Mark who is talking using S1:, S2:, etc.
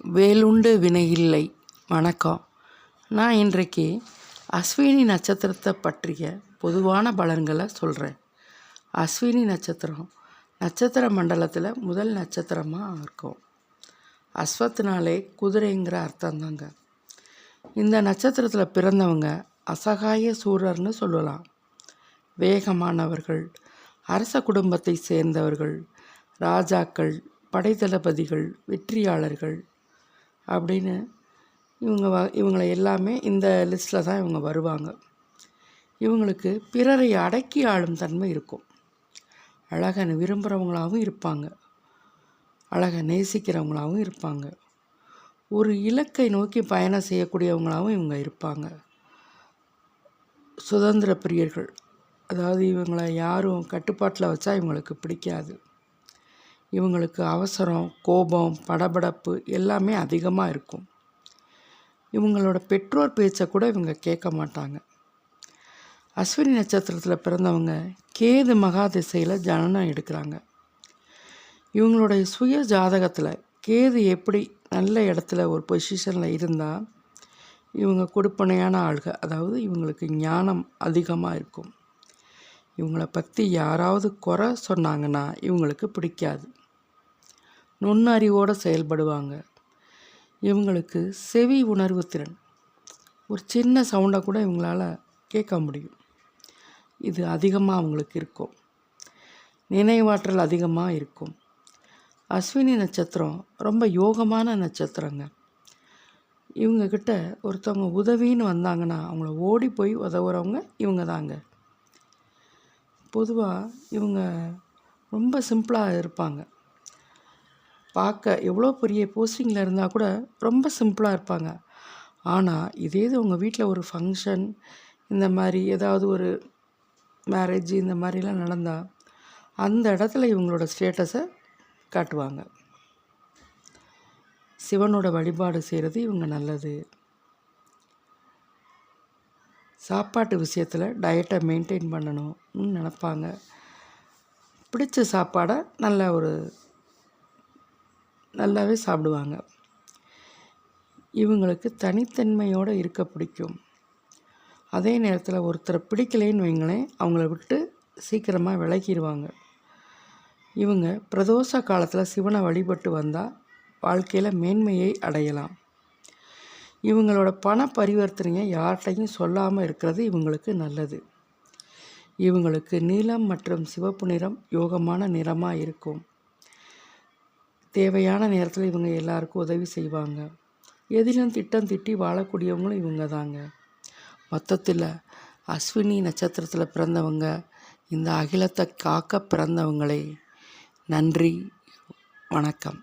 S1: வேலுண்டு வினையில்லை. வணக்கம். நான் இன்றைக்கு அஸ்வினி நட்சத்திரத்தை பற்றிய பொதுவான பலன்களை சொல்கிறேன். அஸ்வினி நட்சத்திரம் நட்சத்திர மண்டலத்தில் முதல் நட்சத்திரமாக இருக்கும். அஸ்வத்தினாலே குதிரைங்கிற அர்த்தந்தாங்க. இந்த நட்சத்திரத்தில் பிறந்தவங்க அசகாய சூரர்னு சொல்லலாம். வேகமானவர்கள், அரச குடும்பத்தை சேர்ந்தவர்கள், ராஜாக்கள், படைத்தளபதிகள், வெற்றியாளர்கள் அப்படின்னு இவங்களை எல்லாமே இந்த லிஸ்ட்டில் தான் இவங்க வருவாங்க. இவங்களுக்கு பிறரை அடக்கி ஆளும் தன்மை இருக்கும். அழகை விரும்புகிறவங்களாகவும் இருப்பாங்க, அழகை நேசிக்கிறவங்களாகவும் இருப்பாங்க, ஒரு இலக்கை நோக்கி பயணம் செய்யக்கூடியவங்களாகவும் இவங்க இருப்பாங்க. சுதந்திர பிரியர்கள், அதாவது இவங்களை யாரும் கட்டுப்பாட்டில் வச்சா இவங்களுக்கு பிடிக்காது. இவங்களுக்கு அவசரம், கோபம், படபடப்பு எல்லாமே அதிகமாக இருக்கும். இவங்களோட பெற்றோர் பேச்சை கூட இவங்க கேட்க மாட்டாங்க. அஸ்வினி நட்சத்திரத்தில் பிறந்தவங்க கேது மகா திசையில் ஜனனம் எடுக்கிறாங்க. இவங்களுடைய சுய ஜாதகத்தில் கேது எப்படி நல்ல இடத்துல ஒரு பொசிஷனில் இருந்தால் இவங்க கொடுப்பனையான ஆள்க, அதாவது இவங்களுக்கு ஞானம் அதிகமாக இருக்கும். இவங்களை பற்றி யாராவது குறை சொன்னாங்கன்னா இவங்களுக்கு பிடிக்காது. நுண்ணறிவோடு செயல்படுவாங்க. இவங்களுக்கு செவி உணர்வு திறன், ஒரு சின்ன சவுண்டை கூட இவங்களால் கேட்க முடியும். இது அதிகமாக அவங்களுக்கு இருக்கும். நினைவாற்றல் அதிகமாக இருக்கும். அஸ்வினி நட்சத்திரம் ரொம்ப யோகமான நட்சத்திரங்க. இவங்கக்கிட்ட ஒருத்தவங்க உதவின்னு வந்தாங்கன்னா அவங்கள ஓடி போய் உதவுறவங்க இவங்க தாங்க. பொதுவாக இவங்க ரொம்ப சிம்பிளாக இருப்பாங்க. பார்க்க எவ்வளோ பெரிய போஸ்டிங்கில் இருந்தால் கூட ரொம்ப சிம்பிளாக இருப்பாங்க. ஆனால் இதே இது உங்கள் வீட்டில் ஒரு ஃபங்க்ஷன், இந்த மாதிரி ஏதாவது ஒரு மேரேஜ் இந்த மாதிரிலாம் நடந்தால் அந்த இடத்துல இவங்களோட ஸ்டேட்டஸை காட்டுவாங்க. சிவனோட வழிபாடு செய்கிறது இவங்க நல்லது. சாப்பாட்டு விஷயத்தில் டயட்டை மெயின்டைன் பண்ணணும்னு நினப்பாங்க. பிடிச்ச சாப்பாடை நல்லாவே சாப்பிடுவாங்க. இவங்களுக்கு தனித்தன்மையோடு இருக்க பிடிக்கும். அதே நேரத்தில் ஒருத்தரை பிடிக்கலைன்னு வைங்களேன், அவங்கள விட்டு சீக்கிரமாக விலகிடுவாங்க. இவங்க பிரதோஷ காலத்தில் சிவனை வழிபட்டு வந்தால் வாழ்க்கையில் மேன்மையை அடையலாம். இவங்களோட பண பரிவர்த்தனையை யார்கிட்டையும் சொல்லாமல் இருக்கிறது இவங்களுக்கு நல்லது. இவங்களுக்கு நீலம் மற்றும் சிவப்பு நிறம் யோகமான நிறமாக இருக்கும். தேவையான நேரத்தில் இவங்க எல்லாருக்கும் உதவி செய்வாங்க. எதிலும் திட்டம் திட்டி வாழக்கூடியவங்களும் இவங்க தாங்க. மொத்தத்தில் அஸ்வினி நட்சத்திரத்தில் பிறந்தவங்க இந்த அகிலத்தை காக்க பிறந்தவங்களே. நன்றி, வணக்கம்.